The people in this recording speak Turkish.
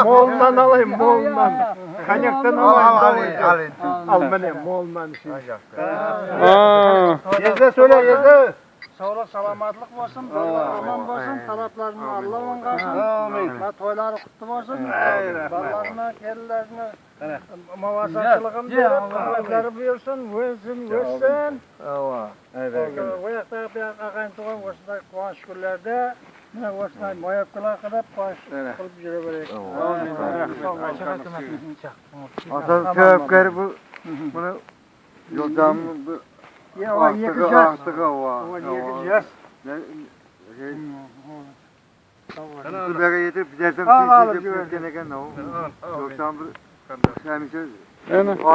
Moldan alayım, moldan. Kanyaktan alayım. Al beni, moldan. Yeze söyle, yeze. Sağlık, salamatlık olsun, aman olsun, talaplarını Allah ongasın. Amin. Toyları kutlu olsun. Ballarına, kellerine, mavasatçılığın verip, kuvvetleri buyursun, versin. O yakta bir ağayın tuğan olsunlar, kuan şükürlerde. Ne olsunlar, mayapkılar kadar kuan kılıp yürü verek. Asıl köpkeri bunu yolcamı aktığı var. Yıkacağız. Buraya yetip giderdim. Gene o. Yolcamı.